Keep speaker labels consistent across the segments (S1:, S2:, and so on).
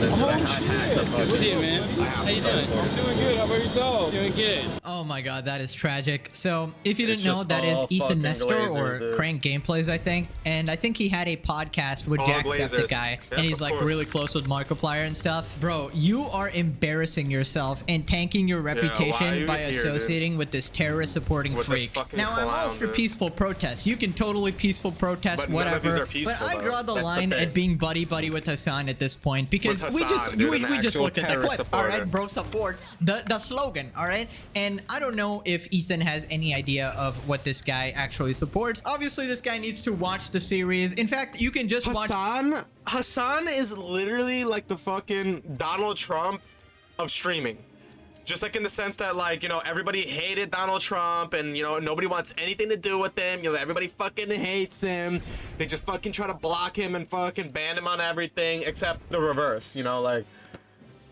S1: about it. Dude. I hacked a fucking.
S2: See you, man. How you doing? I'm doing good. How about yourself? Doing good.
S3: Oh my god, that is tragic. So, if you
S1: It's
S3: didn't know,
S1: just
S3: that is
S1: all
S3: Ethan
S1: fucking
S3: Nestor
S1: glazers,
S3: or
S1: dude.
S3: Crank Gameplays, I think. And I think he had a podcast with
S1: All
S3: Jacksepticeye,
S1: glazers.
S3: and he's
S1: of
S3: like
S1: course.
S3: really close with Markiplier and stuff. Bro, you are embarrassing yourself and tanking your
S1: why are
S3: reputation
S1: you
S3: by
S1: here,
S3: associating with this terrorist supporting
S1: With this
S3: freak.
S1: fucking
S3: Now, I'm all
S1: clown,
S3: for
S1: dude.
S3: peaceful protests. You can totally peaceful protest,
S1: But none of
S3: whatever.
S1: these are peaceful,
S3: but I
S1: though.
S3: draw the
S1: That's the
S3: line
S1: thing.
S3: at being buddy-buddy with Hasan at this point, because
S1: With
S3: we just
S1: Hasan, dude,
S3: we
S1: an
S3: just
S1: actual
S3: looked at the
S1: terrorist
S3: clip. All right,
S1: supporter.
S3: bro supports the slogan. All right, and I don't know if Ethan has any idea of what this guy actually supports. Obviously, this guy needs to watch the series. In fact, you can just watch.
S1: Hasan is literally like the fucking Donald Trump of streaming. Just like in the sense that, like, you know, everybody hated Donald Trump and, you know, nobody wants anything to do with him. You know, everybody fucking hates him. They just fucking try to block him and fucking ban him on everything except the reverse, you know, like,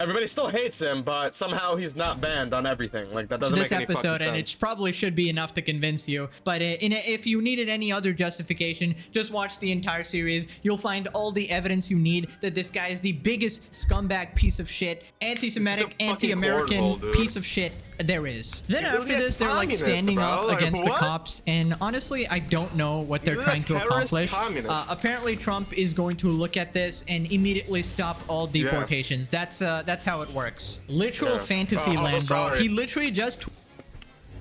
S1: everybody still hates him, but somehow he's not banned on everything. Like, that doesn't
S3: this
S1: make any fucking
S3: episode, and
S1: sense.
S3: it probably should be enough to convince you. But if you needed any other justification, just watch the entire series. You'll find all the evidence you need that this guy is the biggest scumbag piece of shit, anti-Semitic,
S1: fucking
S3: anti-American
S1: cornhole, dude.
S3: piece of shit there is. Then
S1: He's
S3: after
S1: literally a
S3: this, they're like
S1: communist,
S3: standing
S1: bro.
S3: off
S1: Like,
S3: against the
S1: what?
S3: cops, and honestly, I don't know what they're
S1: He's a
S3: trying to
S1: terrorist
S3: accomplish.
S1: communist.
S3: Apparently, Trump is going to look at this and immediately stop all deportations. That's how it works. Literal
S1: Yeah.
S3: fantasy
S1: Oh,
S3: land, bro.
S1: sorry.
S3: He literally just.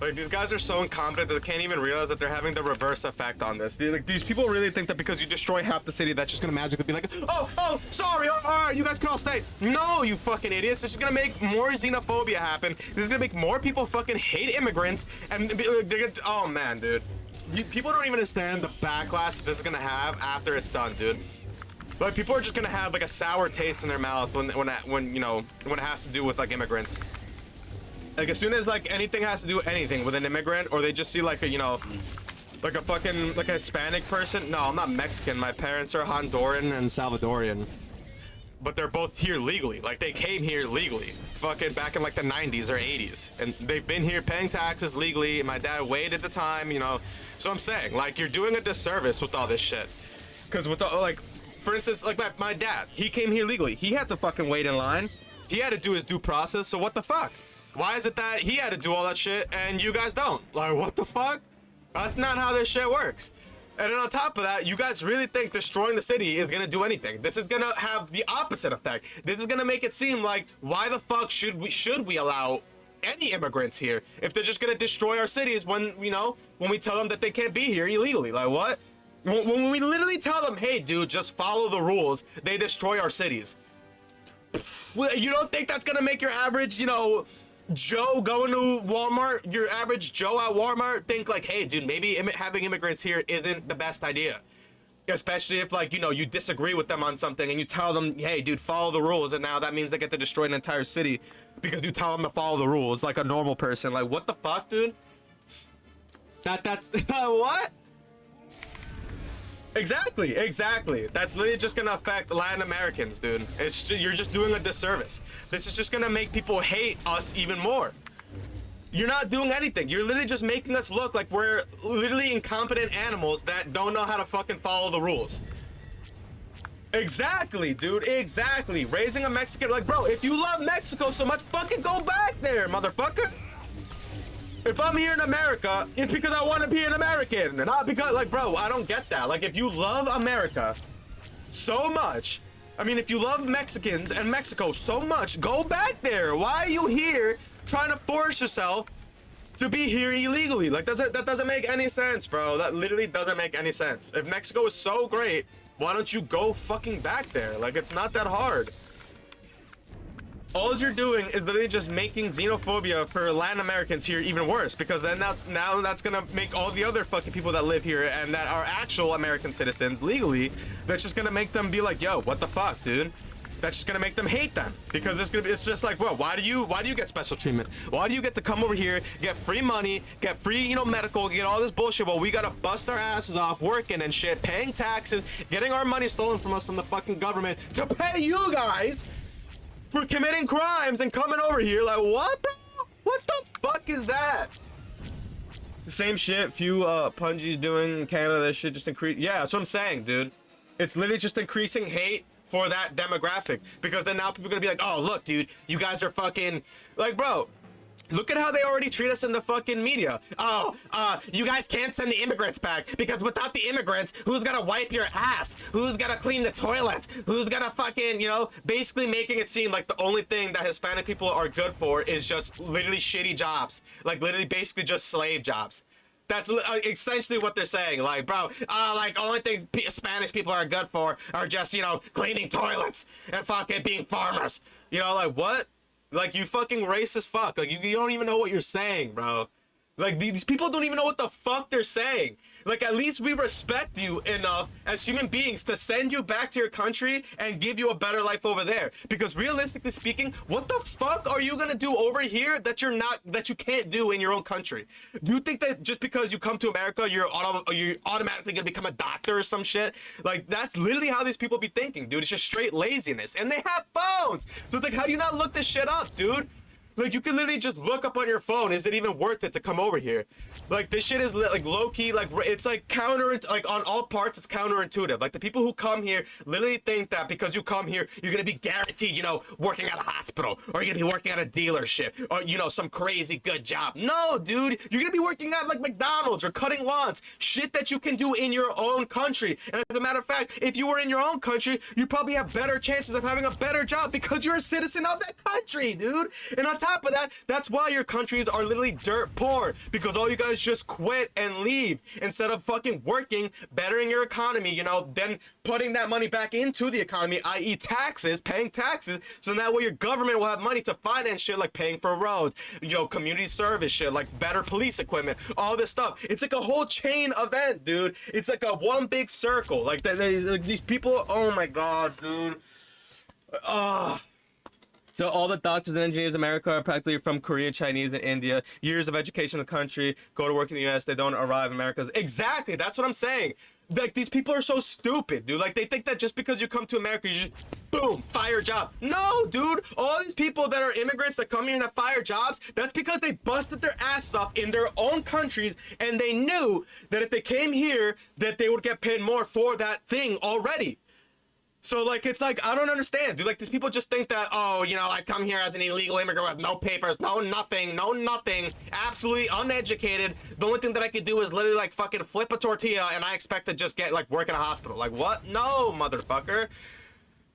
S1: Like, these guys are so incompetent that they can't even realize that they're having the reverse effect on this. Like, these people really think that because you destroy half the city, that's just gonna magically be like, oh, sorry, all right, you guys can all stay. No, you fucking idiots. This is gonna make more xenophobia happen. This is gonna make more people fucking hate immigrants. And they're gonna, oh man, dude. People don't even understand the backlash this is gonna have after it's done, dude. Like, people are just gonna have like a sour taste in their mouth when you know, when it has to do with like immigrants. Like, as soon as like anything has to do with anything with an immigrant, or they just see like a, you know, like a fucking like a Hispanic person. No, I'm not Mexican. My parents are Honduran and Salvadorian, but they're both here legally. Like, they came here legally, fucking back in like the 90s or 80s, and they've been here paying taxes legally. And my dad waited the time, you know. So I'm saying, like, you're doing a disservice with all this shit, because with the, like, for instance, like my dad, he came here legally. He had to fucking wait in line. He had to do his due process. So what the fuck? Why is it that he had to do all that shit and you guys don't? Like, what the fuck? That's not how this shit works. And then on top of that, you guys really think destroying the city is gonna do anything. This is gonna have the opposite effect. This is gonna make it seem like, why the fuck should we allow any immigrants here if they're just gonna destroy our cities when, you know, when we tell them that they can't be here illegally? Like, what? When we literally tell them, hey dude, just follow the rules, they destroy our cities. You don't think that's gonna make your average, you know, Joe going to Walmart, your average Joe at Walmart, think like, hey dude, maybe having immigrants here isn't the best idea? Especially if, like, you know, you disagree with them on something and you tell them, hey dude, follow the rules, and now that means they get to destroy an entire city because you tell them to follow the rules like a normal person. Like, what the fuck, dude? That's what? Exactly. That's literally just gonna affect Latin Americans, dude. You're just doing a disservice. This is just gonna make people hate us even more. You're not doing anything. You're literally just making us look like we're literally incompetent animals that don't know how to fucking follow the rules. Exactly, dude. Exactly. Raising a Mexican, like, bro, if you love Mexico so much, fucking go back there, motherfucker. If I'm here in America, it's because I want to be an American, not because, like, bro, I don't get that. Like, if you love America so much, I mean, if you love Mexicans and Mexico so much, go back there. Why are you here trying to force yourself to be here illegally? Like, that doesn't make any sense, bro. That literally doesn't make any sense. If Mexico is so great, why don't you go fucking back there? Like, it's not that hard. All you're doing is literally just making xenophobia for Latin Americans here even worse, because then that's gonna make all the other fucking people that live here and that are actual American citizens legally, that's just gonna make them be like, yo, what the fuck, dude? That's just gonna make them hate them, because it's just like, well, why do you get special treatment? Why do you get to come over here, get free money, get free, you know, medical, get all this bullshit, while we gotta bust our asses off working and shit, paying taxes, getting our money stolen from us from the fucking government to pay you guys for committing crimes and coming over here? Like, what, bro? What the fuck is that? Same shit few Punji's doing in Canada. That shit just increase. Yeah, that's what I'm saying, dude. It's literally just increasing hate for that demographic, because then now people are gonna be like, oh look, dude, you guys are fucking like, bro. Look at how they already treat us in the fucking media. Oh, you guys can't send the immigrants back because without the immigrants, who's gonna wipe your ass? Who's gonna clean the toilets? Who's gonna fucking, you know, basically making it seem like the only thing that Hispanic people are good for is just literally shitty jobs. Like literally basically just slave jobs. That's essentially what they're saying. Like, bro, like only things Spanish people are good for are just, you know, cleaning toilets and fucking being farmers. You know, like what? Like, you fucking racist fuck. Like, you don't even know what you're saying, bro. Like, these people don't even know what the fuck they're saying. Like, at least we respect you enough as human beings to send you back to your country and give you a better life over there. Because realistically speaking, what the fuck are you gonna do over here that you can't do in your own country? Do you think that just because you come to America, you're automatically gonna become a doctor or some shit? Like, that's literally how these people be thinking, dude. It's just straight laziness. And they have phones. So it's like, how do you not look this shit up, dude? Like, you can literally just look up on your phone. Is it even worth it to come over here? Like, this shit is like low-key, like, it's like like on all parts, it's counterintuitive. Like, the people who come here literally think that because you come here, you're gonna be guaranteed, you know, working at a hospital, or you're gonna be working at a dealership, or, you know, some crazy good job. No, dude, you're gonna be working at like McDonald's or cutting lawns, shit that you can do in your own country. And as a matter of fact, if you were in your own country, you probably have better chances of having a better job because you're a citizen of that country, dude. And on top of that, that's why your countries are literally dirt poor, because all you guys just quit and leave instead of fucking working, bettering your economy, you know, then putting that money back into the economy, i.e. taxes, paying taxes, so that way your government will have money to finance shit like paying for roads, you know, community service shit, like better police equipment, all this stuff. It's like a whole chain event, dude. It's like a one big circle. Like, like these people, oh my god, dude. So all the doctors and engineers in America are practically from Korea, Chinese, and India. Years of education in the country, go to work in the U.S., they don't arrive in America. Exactly, that's what I'm saying. Like, these people are so stupid, dude. Like, they think that just because you come to America, you just, boom, fire job. No, dude. All these people that are immigrants that come here and have fire jobs, that's because they busted their ass off in their own countries, and they knew that if they came here, that they would get paid more for that thing already. So, like, it's like, I don't understand, dude. Like, these people just think that, oh, you know, I come here as an illegal immigrant with no papers, no nothing, absolutely uneducated. The only thing that I could do is literally, like, fucking flip a tortilla, and I expect to just get, like, work in a hospital. Like, what? No, motherfucker.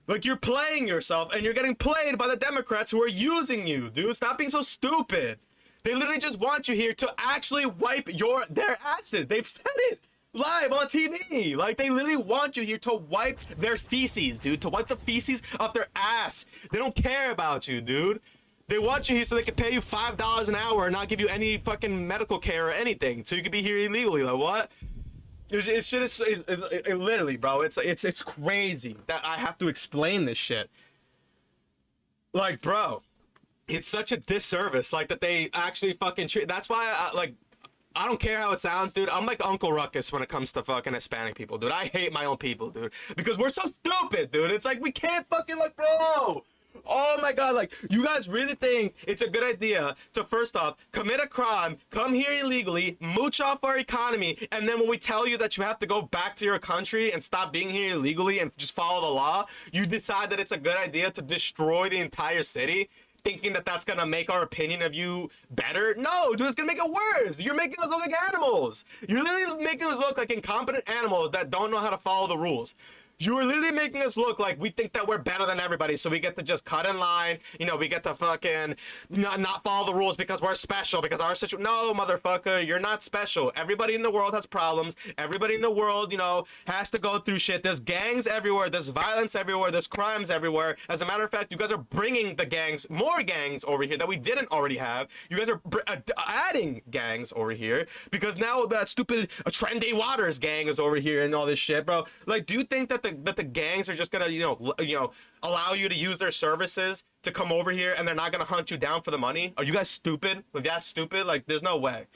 S1: Like, you're playing yourself, and you're getting played by the Democrats who are using you, dude. Stop being so stupid. They literally just want you here to actually wipe their asses. They've said it live on TV. Like, they literally want you here to wipe their feces, dude. To wipe the feces off their ass. They don't care about you, dude. They want you here so they can pay you $5 an hour and not give you any fucking medical care or anything. So you can be here illegally. Like, what? It's shit is literally, bro. It's crazy that I have to explain this shit. Like, bro, it's such a disservice. Like, that they actually fucking treat. That's why I don't care how it sounds, dude. I'm like Uncle Ruckus when it comes to fucking Hispanic people, dude. I hate my own people, dude. Because we're so stupid, dude. It's like, we can't fucking, like, bro. Oh my god, like, you guys really think it's a good idea to, first off, commit a crime, come here illegally, mooch off our economy, and then when we tell you that you have to go back to your country and stop being here illegally and just follow the law, you decide that it's a good idea to destroy the entire city? Thinking that that's gonna make our opinion of you better? No, dude, it's gonna make it worse. You're making us look like animals. You're literally making us look like incompetent animals that don't know how to follow the rules. You're literally making us look like we think that we're better than everybody, so we get to just cut in line, you know, we get to fucking not follow the rules because we're special, because our situation. No, motherfucker, you're not special. Everybody in the world has problems. Everybody in the world, you know, has to go through shit. There's gangs everywhere. There's violence everywhere. There's crimes everywhere. As a matter of fact, you guys are bringing the gangs, more gangs over here that we didn't already have. You guys are adding gangs over here because now that stupid Trendy Waters gang is over here and all this shit, bro. Like, do you think that the gangs are just gonna, you know, allow you to use their services to come over here and they're not gonna hunt you down for the money? Are you guys stupid? Like, that's stupid? Like, there's no way.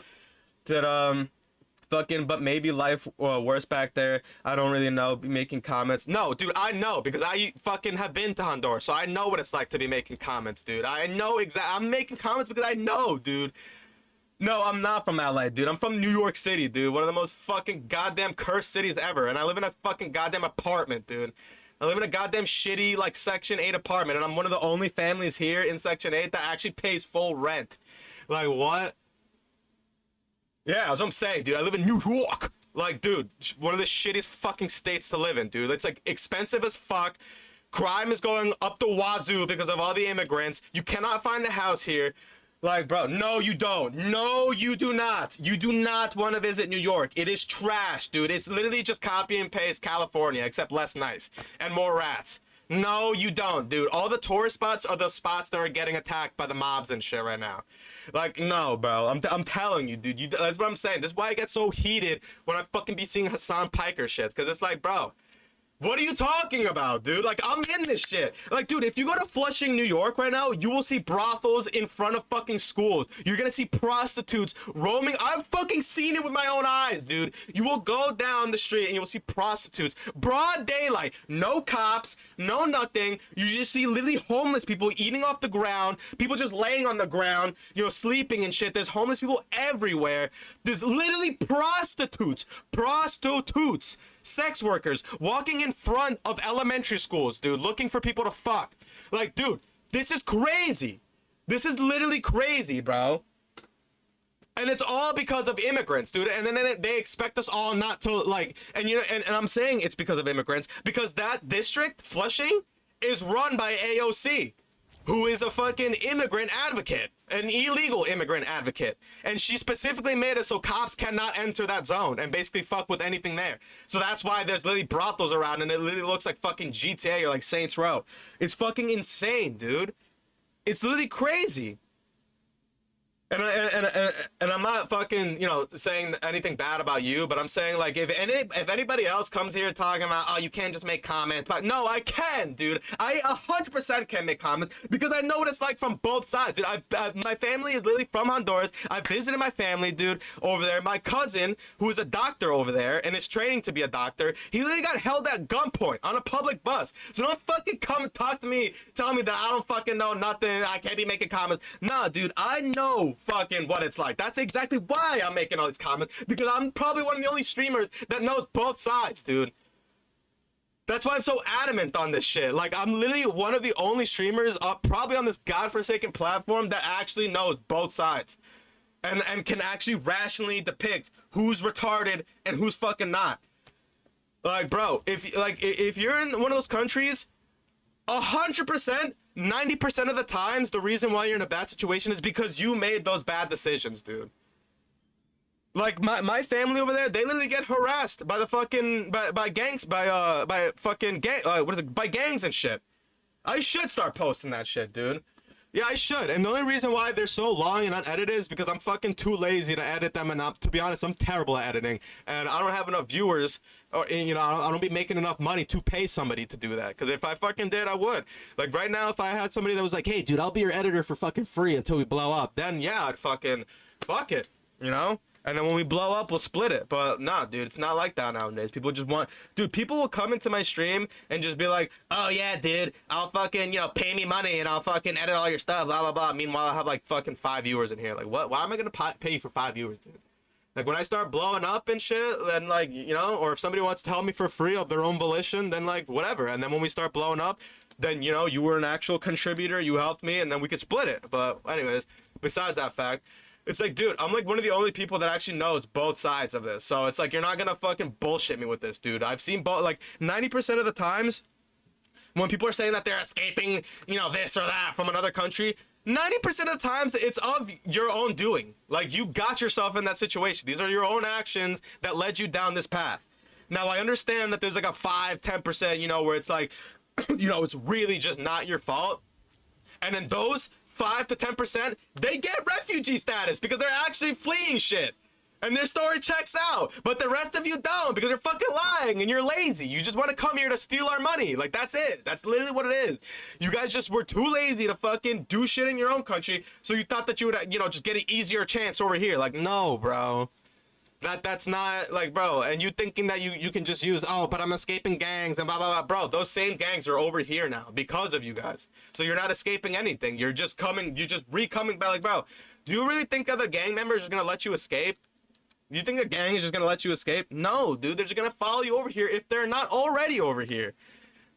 S1: But maybe life worse back there. I don't really know. Be making comments. No, dude, I know because I fucking have been to Honduras, so I know what it's like to be making comments, dude. I know I'm making comments because I know, dude. No, I'm not from LA, dude. I'm from New York City, dude. One of the most fucking goddamn cursed cities ever. And I live in a fucking goddamn apartment, dude. I live in a goddamn shitty, like, Section 8 apartment, and I'm one of the only families here in Section 8 that actually pays full rent. Like, what? Yeah, that's what I'm saying, dude. I live in New York. Like, dude, one of the shittiest fucking states to live in, dude. It's, like, expensive as fuck. Crime is going up the wazoo because of all the immigrants. You cannot find a house here. Like, bro, no, you don't. No, you do not. You do not want to visit New York. It is trash, dude. It's literally just copy and paste California, except less nice and more rats. No, you don't, dude. All the tourist spots are the spots that are getting attacked by the mobs and shit right now. Like, no, bro. I'm telling you, dude. That's what I'm saying. This is why I get so heated when I fucking be seeing Hasan Piker shit. Because it's like, bro, what are you talking about, dude? Like, I'm in this shit. Like, dude, if you go to Flushing, New York right now, you will see brothels in front of fucking schools. You're gonna see prostitutes roaming. I've fucking seen it with my own eyes, dude. You will go down the street and you will see prostitutes. Broad daylight. No cops. No nothing. You just see literally homeless people eating off the ground. People just laying on the ground, you know, sleeping and shit. There's homeless people everywhere. There's literally prostitutes. Prostitutes. Sex workers walking in front of elementary schools, dude, looking for people to fuck. Like, dude, this is crazy. This is literally crazy, bro. And it's all because of immigrants, dude. And then they expect us all not to, like, and you know, and I'm saying it's because of immigrants because that district, Flushing, is run by AOC, who is a fucking immigrant advocate, an illegal immigrant advocate. And she specifically made it so cops cannot enter that zone and basically fuck with anything there. So that's why there's literally brothels around and it literally looks like fucking GTA or like Saints Row. It's fucking insane, dude. It's literally crazy. And I'm not fucking, you know, saying anything bad about you, but I'm saying, like, if anybody else comes here talking about, oh, you can't just make comments, but no, I can, dude. I 100% can make comments because I know what it's like from both sides, dude. My family is literally from Honduras. I visited my family, dude, over there. My cousin, who is a doctor over there and is training to be a doctor, he literally got held at gunpoint on a public bus. So don't fucking come and talk to me, tell me that I don't fucking know nothing, I can't be making comments. Nah, dude, I know fucking what it's like. That's exactly why I'm making all these comments, because I'm probably one of the only streamers that knows both sides, dude. That's why I'm so adamant on this shit. Like, I'm literally one of the only streamers probably on this godforsaken platform that actually knows both sides and can actually rationally depict who's retarded and who's fucking not. Like, bro, if you're in one of those countries, 100%, 90% of the times, the reason why you're in a bad situation is because you made those bad decisions, dude. Like, my family over there, they literally get harassed by the fucking, by gangs, by fucking gang, by gangs and shit. I should start posting that shit, dude. Yeah, I should. And the only reason why they're so long and unedited is because I'm fucking too lazy to edit them, and to be honest, I'm terrible at editing, and I don't have enough viewers, or, you know, I don't be making enough money to pay somebody to do that, because if I fucking did, I would. Like, right now, if I had somebody that was like, hey, dude, I'll be your editor for fucking free until we blow up, then yeah, I'd fucking fuck it, you know? And then when we blow up, we'll split it. But nah, dude, it's not like that nowadays. People just want... Dude, people will come into my stream and just be like, oh, yeah, dude, I'll fucking, you know, pay me money and I'll fucking edit all your stuff, blah, blah, blah. Meanwhile, I have, like, fucking 5 viewers in here. Like, what? Why am I going to pay you for 5 viewers, dude? Like, when I start blowing up and shit, then, like, you know, or if somebody wants to help me for free of their own volition, then, like, whatever. And then when we start blowing up, then, you know, you were an actual contributor, you helped me, and then we could split it. But anyways, besides that fact... It's like, dude, I'm like one of the only people that actually knows both sides of this. So it's like, you're not gonna fucking bullshit me with this, dude. I've seen both, like, 90% of the times when people are saying that they're escaping, you know, this or that from another country, 90% of the times it's of your own doing. Like, you got yourself in that situation. These are your own actions that led you down this path. Now, I understand that there's like a 5-10%, you know, where it's like, you know, it's really just not your fault. And then those 5 to 10%, they get refugee status because they're actually fleeing shit. And their story checks out. But the rest of you don't because you're fucking lying and you're lazy. You just want to come here to steal our money. Like, that's it. That's literally what it is. You guys just were too lazy to fucking do shit in your own country, so you thought that you would, you know, just get an easier chance over here. Like, no, bro. That's not, like, bro, and you thinking that you can just use, oh, but I'm escaping gangs and blah, blah, blah. Bro, those same gangs are over here now because of you guys. So you're not escaping anything. You're just re-coming back. Like, bro, do you really think other gang members are going to let you escape? You think the gang is just going to let you escape? No, dude, they're just going to follow you over here if they're not already over here.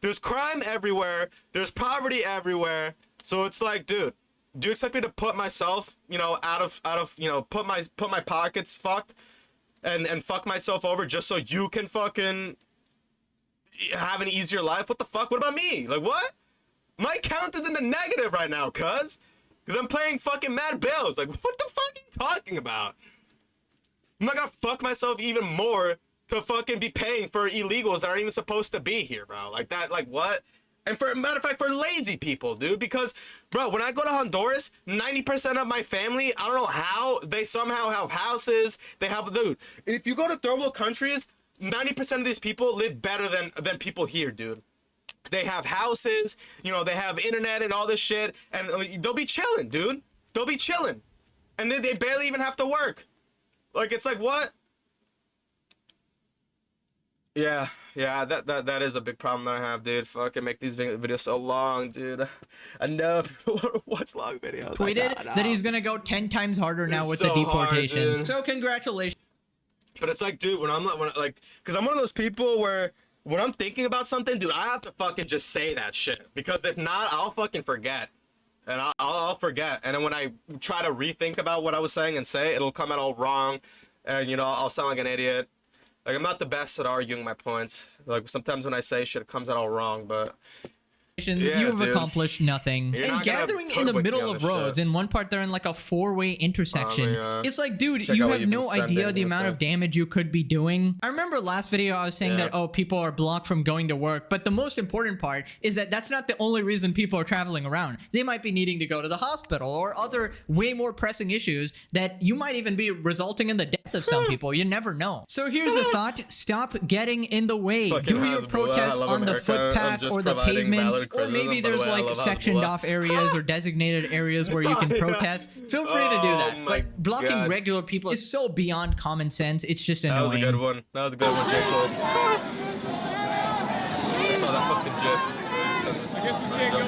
S1: There's crime everywhere. There's poverty everywhere. So it's like, dude, do you expect me to put myself, you know, out of, you know, put my pockets fucked and fuck myself over just so you can fucking have an easier life? What the fuck? What about me? Like, what? My account is in the negative right now, cuz I'm playing fucking mad bills. Like, what the fuck are you talking about? I'm not gonna fuck myself even more to fucking be paying for illegals that aren't even supposed to be here, bro. Like that, like what? And for a matter of fact, for lazy people, dude, because, bro, when I go to Honduras, 90% of my family, I don't know how, they somehow have houses, they have, dude, if you go to third world countries, 90% of these people live better than people here, dude. They have houses, you know, they have internet and all this shit, and they'll be chilling, dude. They'll be chilling. And they barely even have to work. Like, it's like, what? Yeah, that is a big problem that I have, dude. Fucking make these videos so long, dude. I know people want to watch long videos.
S3: Tweeted that he's gonna go 10 times harder now with the deportations.
S1: Hard,
S3: so congratulations.
S1: But it's like, dude, because I'm one of those people where when I'm thinking about something, dude, I have to fucking just say that shit. Because if not, I'll fucking forget. And I'll forget. And then when I try to rethink about what I was saying and say, it'll come out all wrong. And, you know, I'll sound like an idiot. Like, I'm not the best at arguing my points. Like, sometimes when I say shit, it comes out all wrong, but... Yeah,
S3: you have
S1: dude.
S3: accomplished nothing. And gathering in the middle of roads, in one part they're in like a 4-way intersection. It's like, dude, you have no idea the amount of damage you could be doing. I remember last video I was saying that, oh, people are blocked from going to work, but the most important part is that that's not the only reason people are traveling around. They might be needing to go to the hospital or other way more pressing issues that you might even be resulting in the death of some people. You never know. So here's the thought: stop getting in the way. Do your protest on the footpath or the pavement. Or maybe there's like sectioned off areas or designated areas where you can protest. Feel free to do that. But blocking regular people is so beyond common sense. It's just annoying.
S1: That was a good one. That was a good one, Jacob. I saw that fucking gif.
S2: I guess we can't go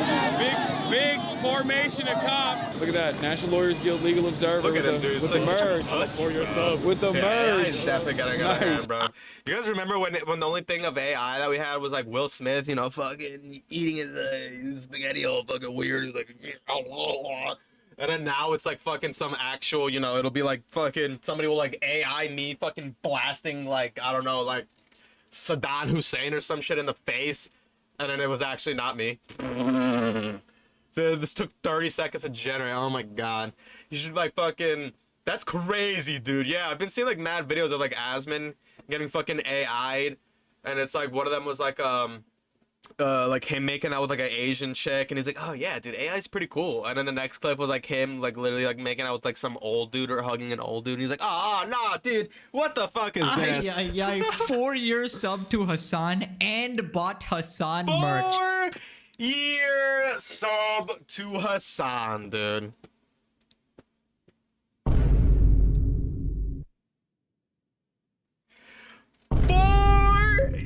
S2: there. Big formation of cops. Look at that. National Lawyers Guild Legal Observer.
S1: Look at him, dude.
S2: With the merge. For yourself. With the merge.
S1: He's definitely gonna get a hand, bro. You guys remember when the only thing of AI that we had was like Will Smith, you know, fucking eating his spaghetti all fucking weird. He's like, and then now it's like fucking some actual, you know, it'll be like fucking somebody will like AI me fucking blasting like, I don't know, like Saddam Hussein or some shit in the face. And then it was actually not me. So this took 30 seconds to generate. Oh my god. You should like fucking... That's crazy, dude. Yeah, I've been seeing like mad videos of like Asman getting fucking AI'd. And it's like one of them was like him making out with like an Asian chick. And he's like, oh yeah, dude, AI's pretty cool. And then the next clip was like him like literally like making out with like some old dude or hugging an old dude. And he's like, oh, nah, dude, what the fuck is this?
S3: 4-year sub to Hasan and bought Hasan merch.
S1: 4-year sub to Hasan, dude.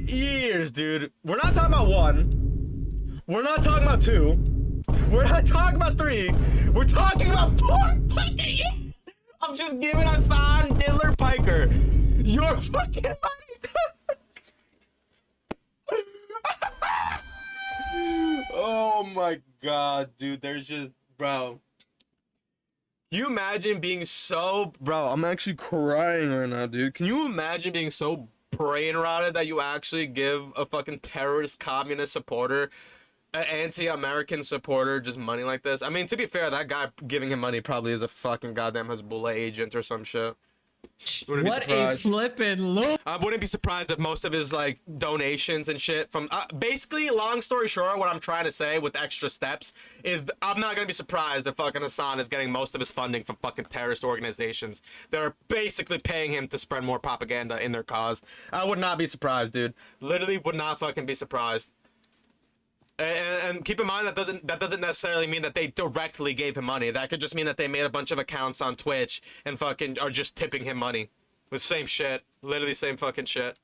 S1: Years, dude. We're not talking about 1. We're not talking about 2. We're not talking about 3. We're talking about 4 fucking years. I'm just giving Hasan, diddler, piker your fucking money. Oh my god, dude. There's just, bro. Can you imagine being so, bro? I'm actually crying right now, dude. Can you imagine being so brain rotted that you actually give a fucking terrorist communist supporter, an anti-American supporter, just money like this? I mean, to be fair, that guy giving him money probably is a fucking goddamn Hezbollah agent or some shit.
S3: What a flippin' look.
S1: I wouldn't be surprised if most of his like donations and shit from basically, long story short, what I'm trying to say with extra steps is I'm not gonna be surprised if fucking Hasan is getting most of his funding from fucking terrorist organizations that are basically paying him to spread more propaganda in their cause. I would not be surprised, dude. Literally would not fucking be surprised. And keep in mind that doesn't necessarily mean that they directly gave him money. That could just mean that they made a bunch of accounts on Twitch and fucking are just tipping him money. With same shit, literally same fucking shit,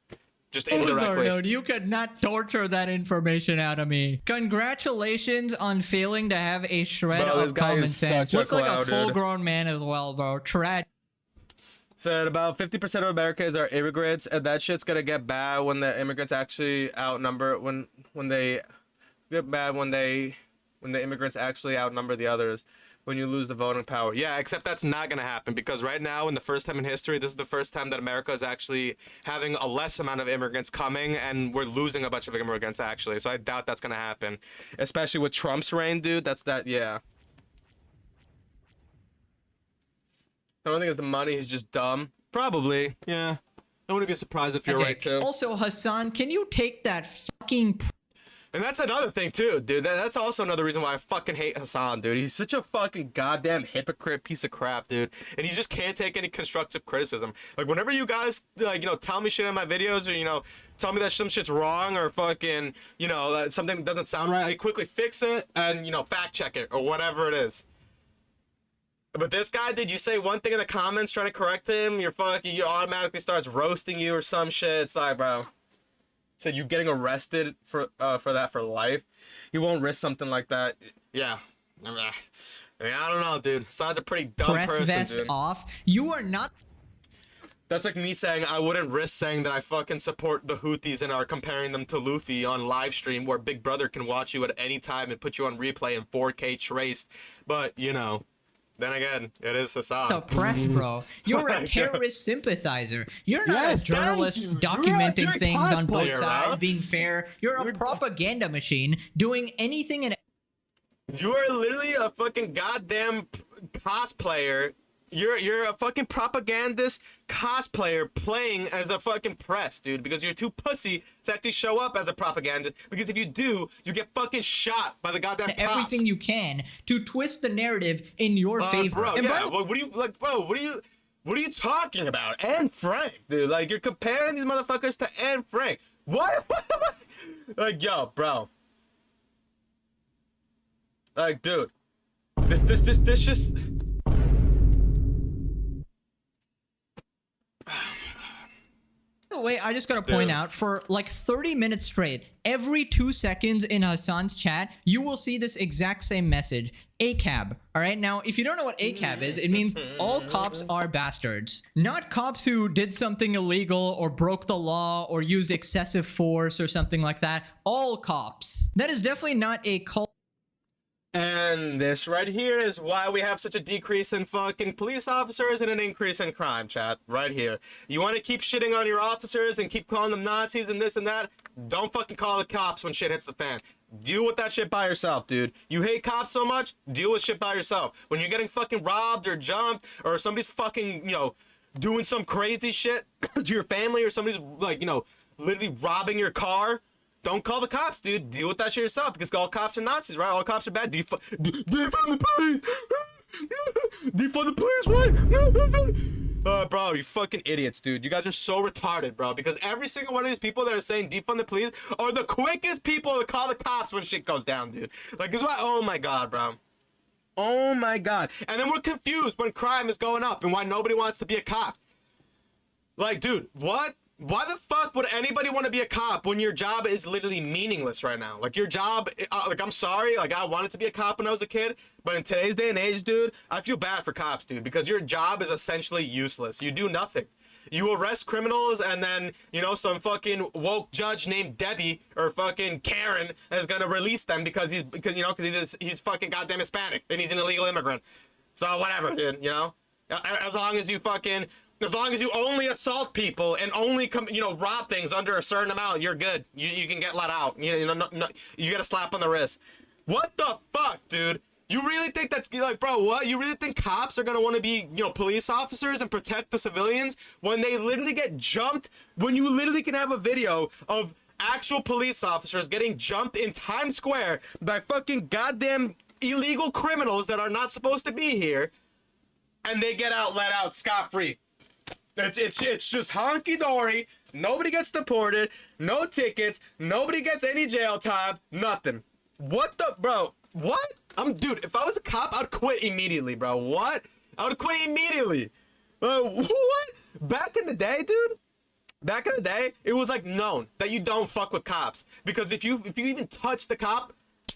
S1: just indirectly.
S3: Dude, you could not torture that information out of me. Congratulations on failing to have a shred of common sense. Looks like a full-grown man as well, bro.
S1: Said about 50% of Americans are immigrants, and that shit's gonna get bad when the immigrants actually outnumber when they get bad when the immigrants actually outnumber the others. When you lose the voting power. Yeah, except that's not gonna happen because right now, in the first time in history, this is the first time that America is actually having a less amount of immigrants coming, and we're losing a bunch of immigrants actually. So I doubt that's gonna happen, especially with Trump's reign, dude. Yeah. I don't think it's the money. He's just dumb. Probably. Yeah. I wouldn't be surprised if you're right too.
S3: Also, Hasan, can you take that fucking
S1: And that's another thing too, dude. That's also another reason why I fucking hate Hasan, dude. He's such a fucking goddamn hypocrite piece of crap, dude. And he just can't take any constructive criticism. Like, whenever you guys, like, tell me shit in my videos or, tell me that some shit's wrong or fucking, that something doesn't sound right, I quickly fix it and, fact check it or whatever it is. But this guy, did you say one thing in the comments trying to correct him? You automatically starts roasting you or some shit. It's like, bro. Said you getting arrested for that for life. You won't risk something like that. Yeah. I mean, I don't know, dude. Hasan's a pretty dumb person,
S3: vest
S1: dude.
S3: off. You are not.
S1: That's like me saying I wouldn't risk saying that I fucking support the Houthis and are comparing them to Luffy on live stream where Big Brother can watch you at any time and put you on replay in 4K traced. But, then again, it is Hasan.
S3: The press, bro. You're a terrorist sympathizer. You're not a journalist documenting things on both sides, being fair. You're a propaganda machine doing anything and.
S1: You are literally a fucking goddamn cosplayer. You're a fucking propagandist cosplayer playing as a fucking press, dude, because you're too pussy to actually show up as a propagandist, because if you do, you get fucking shot by the goddamn cops.
S3: Everything you can to twist the narrative in your favor.
S1: Bro, and yeah, what are you talking about? Anne Frank, dude. Like, you're comparing these motherfuckers to Anne Frank. What? Like, yo, bro. Like, dude. This just...
S3: By the way, I just gotta point out, for like 30 minutes straight, every 2 seconds in Hasan's chat, you will see this exact same message. ACAB. Alright, now, if you don't know what ACAB is, it means all cops are bastards. Not cops who did something illegal or broke the law or used excessive force or something like that. All cops. That is definitely not a cult.
S1: And this right here is why we have such a decrease in fucking police officers and an increase in crime, chat. Right here. You want to keep shitting on your officers and keep calling them Nazis and this and that? Don't fucking call the cops when shit hits the fan. Deal with that shit by yourself, dude. You hate cops so much? Deal with shit by yourself. When you're getting fucking robbed or jumped or somebody's fucking, doing some crazy shit to your family or somebody's, like, literally robbing your car, don't call the cops, dude. Deal with that shit yourself, because all cops are Nazis, right? All cops are bad. Defund the police! Defund the police, right? Bro, you fucking idiots, dude. You guys are so retarded, bro, because every single one of these people that are saying defund the police are the quickest people to call the cops when shit goes down, dude. Like, this is why, oh my god, bro. Oh my god. And then we're confused when crime is going up and why nobody wants to be a cop. Like, dude, what? Why the fuck would anybody want to be a cop when your job is literally meaningless right now? Like, your job, like, I'm sorry, like, I wanted to be a cop when I was a kid, but in today's day and age, dude, I feel bad for cops, dude, because your job is essentially useless. You do nothing. You arrest criminals, and then, some fucking woke judge named Debbie or fucking Karen is gonna release them because he's fucking goddamn Hispanic and he's an illegal immigrant. So whatever, dude, as long as you only assault people and only rob things under a certain amount, you're good. You can get let out. You get a slap on the wrist. What the fuck, dude? You really think that's like, bro? What? You really think cops are gonna want to be, police officers and protect the civilians when they literally get jumped? When you literally can have a video of actual police officers getting jumped in Times Square by fucking goddamn illegal criminals that are not supposed to be here, and they get let out scot-free. It's just honky-dory. Nobody gets deported. No tickets. Nobody gets any jail time. Nothing. What the... Bro, what? Dude, if I was a cop, I'd quit immediately, bro. What? I would quit immediately. What? Back in the day, dude? Back in the day, it was, like, known that you don't fuck with cops. Because if you even touch the cop,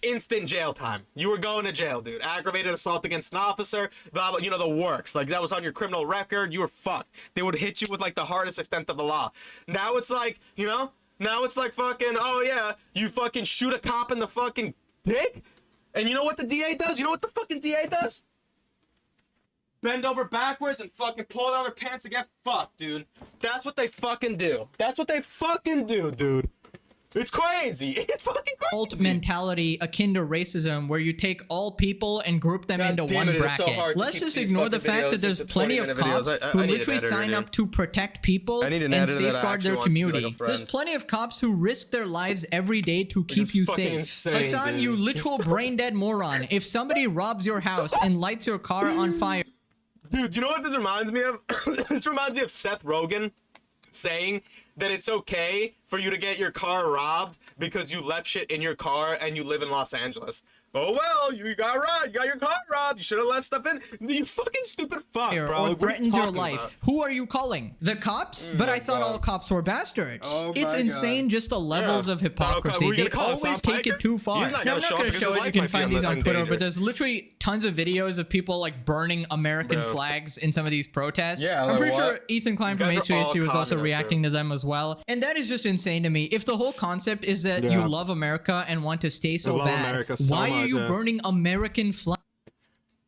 S1: instant jail time. You were going to jail, dude. Aggravated assault against an officer, blah, blah, you know, the works. Like, that was on your criminal record. You were fucked. They would hit you with, like, the hardest extent of the law. Now it's like, you know, now it's like fucking, oh, yeah, you fucking shoot a cop in the fucking dick? And you know what the DA does? You know what the fucking DA does? Bend over backwards and fucking pull down their pants to get fucked, dude. That's what they fucking do. That's what they fucking do, dude. It's crazy. It's fucking crazy.
S3: Cult mentality akin to racism, where you take all people and group them into one bracket. Let's just ignore the fact that there's plenty of cops who literally sign up to protect people and safeguard their community. There's plenty of cops who risk their lives every day to keep you safe. Hasan, you literal brain dead moron. If somebody robs your house and lights your car on fire.
S1: Dude, you know what this reminds me of? This reminds me of Seth Rogen saying that it's okay for you to get your car robbed because you left shit in your car and you live in Los Angeles. Oh, well, you got robbed. You got your car robbed. You should have left stuff in. You fucking stupid fuck, bro.
S3: Or threatens your life. About? Who are you calling? The cops? But I thought all cops were bastards. Oh it's insane just the levels of hypocrisy. They always take it too far. I'm not going to show it. You can find these on Twitter, but there's literally tons of videos of people like burning American flags in some of these protests. Yeah, I'm pretty sure Ethan Klein from HCSC was also reacting to them as well. And that is just insane to me. If the whole concept is that you love America and want to stay so bad, why are you burning American flag?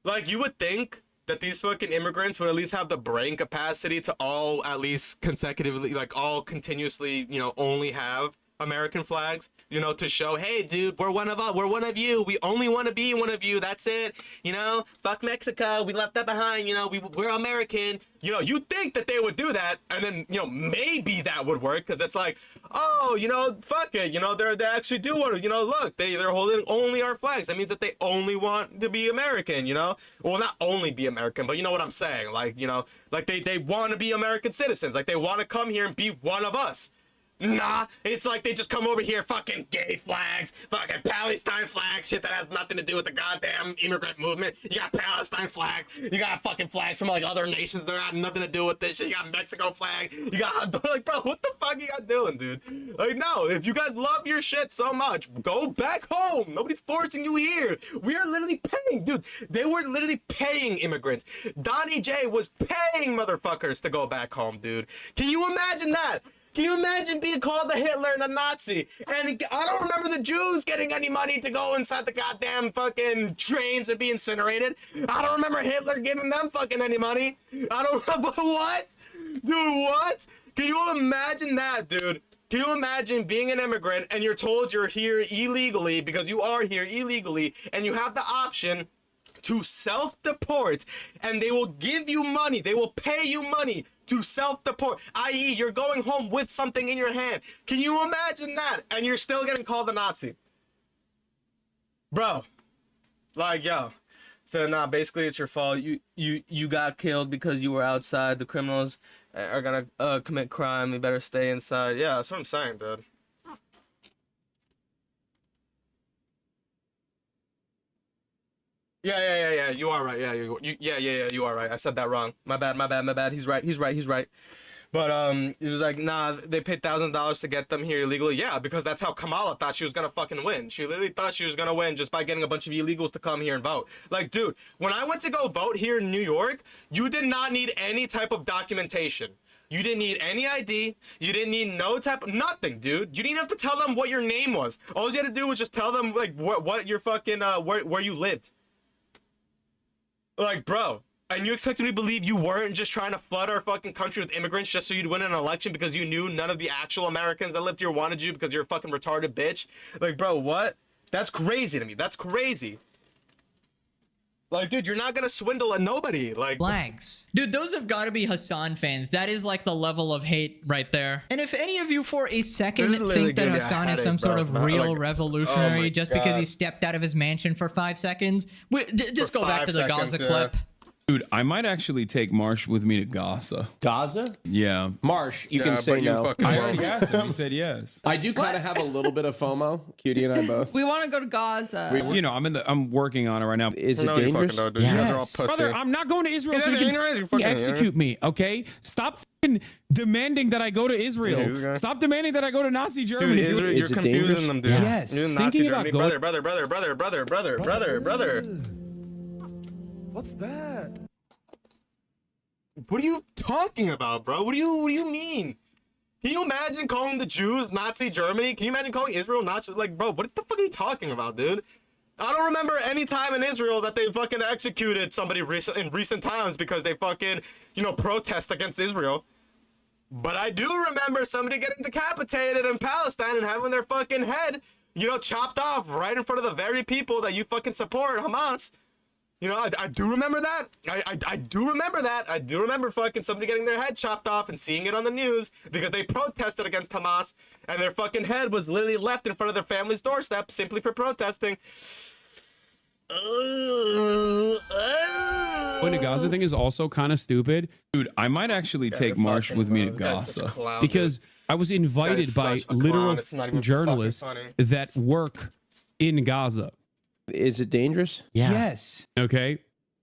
S1: Like, you would think that these fucking immigrants would at least have the brain capacity to all at least consecutively, like all continuously, you know, only have American flags, you know, to show, hey, dude, we're one of us, we're one of you, we only want to be one of you, that's it, you know, fuck Mexico, we left that behind, you know, we're American, you know, you'd think that they would do that, and then, you know, maybe that would work, because it's like, oh, you know, fuck it, you know, they actually do want to, you know, look, they're holding only our flags, that means that they only want to be American, you know, well, not only be American, but you know what I'm saying, like, you know, like they want to be American citizens, like they want to come here and be one of us. Nah, it's like they just come over here, fucking gay flags, fucking Palestine flags, shit that has nothing to do with the goddamn immigrant movement. You got Palestine flags, you got fucking flags from like other nations that have nothing to do with this shit. You got Mexico flag, you got like, bro, what the fuck you guys doing, dude? Like, no, if you guys love your shit so much, go back home. Nobody's forcing you here. We are literally paying, dude. They were literally paying immigrants. Donnie J was paying motherfuckers to go back home, dude. Can you imagine that? Can you imagine being called a Hitler and a Nazi? And I don't remember the Jews getting any money to go inside the goddamn fucking trains and be incinerated. I don't remember Hitler giving them fucking any money. I don't remember what? Dude, what? Can you imagine that, dude? Can you imagine being an immigrant and you're told you're here illegally because you are here illegally and you have the option to self-deport and they will give you money. They will pay you money to self-deport, i.e. you're going home with something in your hand. Can you imagine that? And you're still getting called a Nazi. Bro. Like, yo. So, nah, basically it's your fault. You got killed because you were outside. The criminals are gonna commit crime. You better stay inside. Yeah, that's what I'm saying, dude. Yeah. You are right. Yeah, you are right. I said that wrong. My bad. He's right. But it was like, nah, they paid $1,000 to get them here illegally. Yeah, because that's how Kamala thought she was gonna fucking win. She literally thought she was gonna win just by getting a bunch of illegals to come here and vote. Like, dude, when I went to go vote here in New York, you did not need any type of documentation. You didn't need any ID. You didn't need no type of nothing, dude. You didn't have to tell them what your name was. All you had to do was just tell them like what your fucking where you lived. Like, bro, and you expected me to believe you weren't just trying to flood our fucking country with immigrants just so you'd win an election because you knew none of the actual Americans that lived here wanted you because you're a fucking retarded bitch? Like, bro, what? That's crazy to me. That's crazy. Like, dude, you're not gonna swindle at nobody. Like,
S3: flags. Dude, those have got to be Hasan fans. That is like the level of hate right there. And if any of you for a second think that Hasan is some sort of real revolutionary just because he stepped out of his mansion for 5 seconds, just go back to the Gaza clip.
S4: Dude, I might actually take Marsh with me to Gaza.
S5: Gaza?
S4: Yeah.
S5: Marsh, you
S1: Yeah,
S5: can say
S1: but you
S5: no.
S1: fucking
S4: I
S1: won't.
S4: already asked him. He said yes.
S5: I do kind of have a little bit of FOMO. Cutie and I both.
S6: We want to go to Gaza.
S4: You know, I'm working on it right now.
S5: Is it
S1: No, you
S5: dangerous?
S1: fucking don't, dude. You guys are all
S4: Yes.
S1: pussy.
S4: Brother, I'm not going to Israel
S1: Yeah,
S4: so you
S1: you're
S4: can
S1: right, you
S4: fucking
S1: fucking-
S4: execute me, okay? Stop fucking demanding that I go to
S1: Yeah,
S4: Israel.
S1: okay.
S4: Stop demanding that I go to Nazi
S1: Dude,
S4: Germany.
S1: Israel,
S5: Is
S1: you're
S5: it
S1: confusing
S5: dangerous?
S1: them, dude.
S4: Yes.
S1: You're
S4: Thinking
S1: Nazi
S4: about
S1: Germany.
S4: going-
S1: Brother.
S7: What's that?
S1: What are you talking about, bro? What do you mean? Can you imagine calling the Jews Nazi Germany? Can you imagine calling Israel Nazi? Like, bro, what the fuck are you talking about, dude? I don't remember any time in Israel that they fucking executed somebody in recent times because they fucking, protest against Israel. But I do remember somebody getting decapitated in Palestine and having their fucking head, chopped off right in front of the very people that you fucking support, Hamas. I do remember that. I do remember that. I do remember fucking somebody getting their head chopped off and seeing it on the news because they protested against Hamas and their fucking head was literally left in front of their family's doorstep simply for protesting.
S4: Going to Gaza thing is also kind of stupid. Dude, I might actually take
S1: you're
S4: Marsh
S1: fucking
S4: with me to
S1: wrong. This guy's such a
S4: Gaza
S1: clown,
S4: because I was invited
S1: is
S4: by
S1: such a clown.
S4: literal
S1: It's not even
S4: journalists
S1: fucking funny.
S4: that work in Gaza.
S5: Is it dangerous?
S4: Yes. Okay.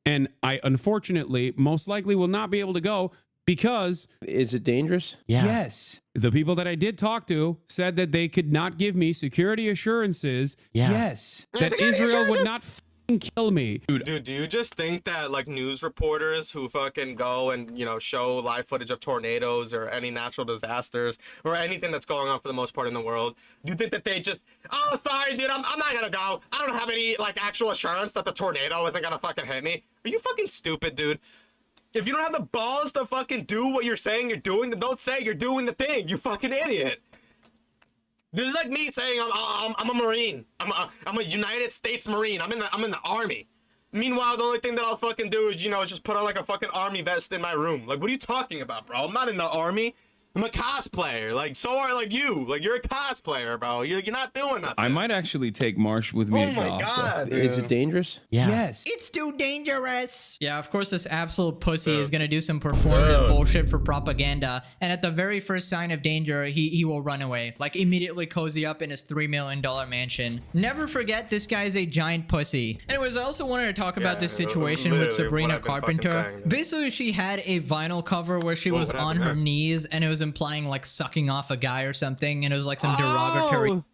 S4: And I unfortunately most likely will not be able to go because
S5: Is it dangerous?
S4: yes, the people that I did talk to said that they could not give me security assurances. Yes. That
S1: Security
S4: Israel would
S1: assurances?
S4: not fucking kill me. Dude,
S1: Dude, do you just think that like news reporters who fucking go and show live footage of tornadoes or any natural disasters or anything that's going on for the most part in the world, do you think that they just, oh sorry dude, I'm not gonna go, I don't have any like actual assurance that the tornado isn't gonna fucking hit me? Are you fucking stupid, dude? If you don't have the balls to fucking do what you're saying you're doing, then don't say you're doing the thing, you fucking idiot. This is like me saying I'm a Marine. I'm a United States Marine. I'm in the Army. Meanwhile, the only thing that I'll fucking do is, just put on like a fucking army vest in my room. Like, what are you talking about, bro? I'm not in the army. I'm a cosplayer. Like, so are like you. Like, you're a cosplayer, bro. You're not doing nothing.
S4: I might actually take Marsh with me
S1: Oh
S4: to
S1: my
S4: Gaza.
S1: god, dude.
S5: Is it dangerous?
S4: Yes.
S3: It's too dangerous. Yeah, of course, this absolute pussy is
S1: Dude.
S3: gonna do some performative
S1: Dude.
S3: bullshit for propaganda, and at the very first sign of danger, he will run away. Like, immediately cozy up in his $3 million mansion. Never forget, this guy is a giant pussy. Anyways, I also wanted to talk about
S1: Yeah,
S3: this situation with
S1: literally what
S3: Sabrina
S1: I've been fucking
S3: Carpenter.
S1: saying, dude.
S3: Basically, she had a vinyl cover where she was
S1: What
S3: on
S1: happened
S3: her
S1: there?
S3: knees, and it was implying, like, sucking off a guy or something, and it was, like, some derogatory...
S1: Oh!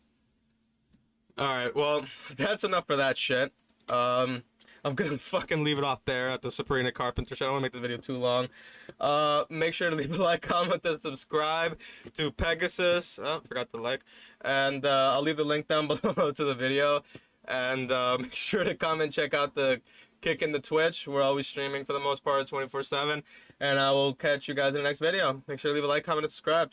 S1: Alright, well, that's enough for that shit. I'm gonna fucking leave it off there at the Sabrina Carpenter show. I don't wanna make this video too long. Make sure to leave a like, comment, and subscribe to Pegasus. Oh, forgot to like. And I'll leave the link down below to the video. And make sure to comment, check out the Kick in the Twitch. We're always streaming for the most part 24/7. And I will catch you guys in the next video. Make sure to leave a like, comment, and subscribe.